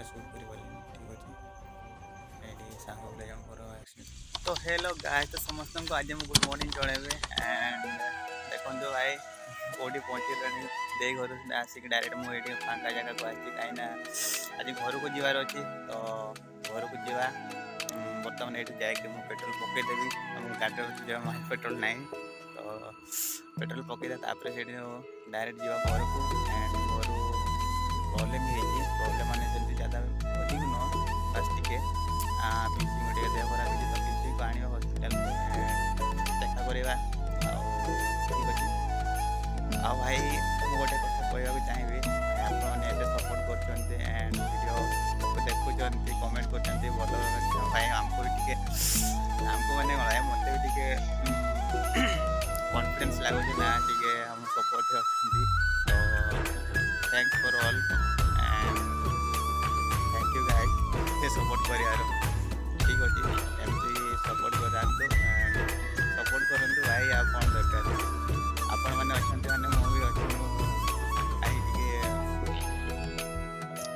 भिडियोटा suit कर ठीक अच्छे ये सांग एक्सीडेंट तो हेलो गाइस तो समस्त को आज गुड मॉर्निंग जनइबे एंड देखो भाई कौटी पहुँचल दे घर आसिक डायरेक्ट मुझे फाँका जगह को आसी कहीं आज घर को जीवार अच्छी तो घर को जीवा बर्तमान ये जाकि मुझे पेट्रोल पकईदेवी गाड़ी जमा पेट्रोल ना तो पेट्रोल पकईदे से डायरेक्ट जीवा घर को एंड घर प्रॉब्लम ही प्रॉब्लम माने जल्दी ज़्यादा अधिक नुह बस टे पिंकी देह खराब हो तो पिंकी को आने हस्पिटाल देखा करवा ठीक अच्छे आ भाई मुझे गोटे कथा कहवाक चाहिए आपने सपोर्ट कर एंड वीडियो देखुं कमेंट कर भल भाई आमको भी आमको मैंने कौन मत भी कॉन्फिडेंस लगुच ना टे हम सपोर्ट अच्छी तो thanks for all and thank you guys support कर ठीक अच्छे एमती सपोर्ट करातु एंड सपोर्ट करूँ भाई आप कौन दरकार आपण मैंने अच्छा मैंने मुझे अच्छी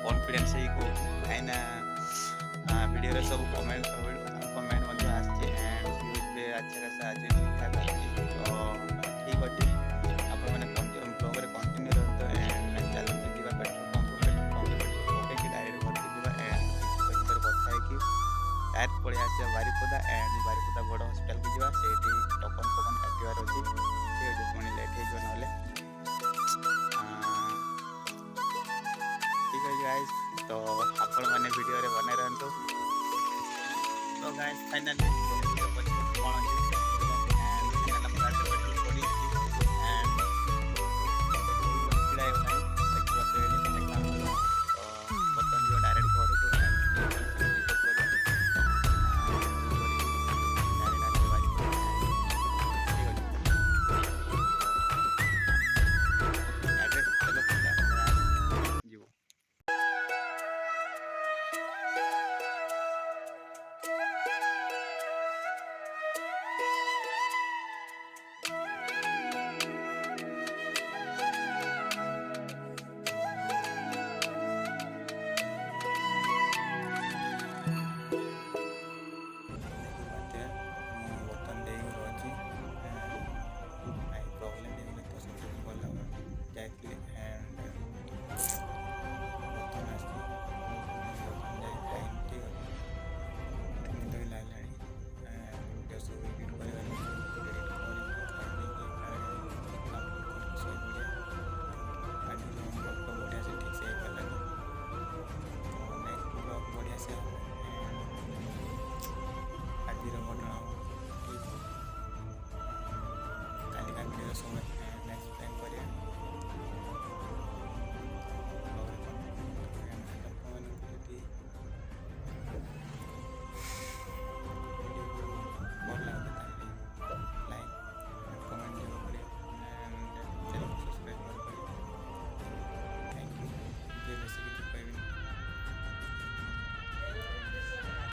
कॉन्फिडेंस ही को कहीं वीडियो सब कमेंट कमेंट आसचे एंड व्यूज भी अच्छा खासा आज ठीक ठाक अच्छी तो ठीक अच्छे आप ब्लॉग में कंटिन्यू रहते एंड चलते जावा पेट्रोल पंप पकईकि डायरेक्ट घर को जावा एंड कथा है कि डायरेक्ट पड़े आसा बारिपदा एंड बारिपदा बड़ हस्पिटाल को जावा से टोकन फोकन काटार अच्छी ठीक है पुणी लेट हो ना ठीक है गाइस तो आपण मैंने वीडियो रे बने रहंतु तो गाइस फाइनली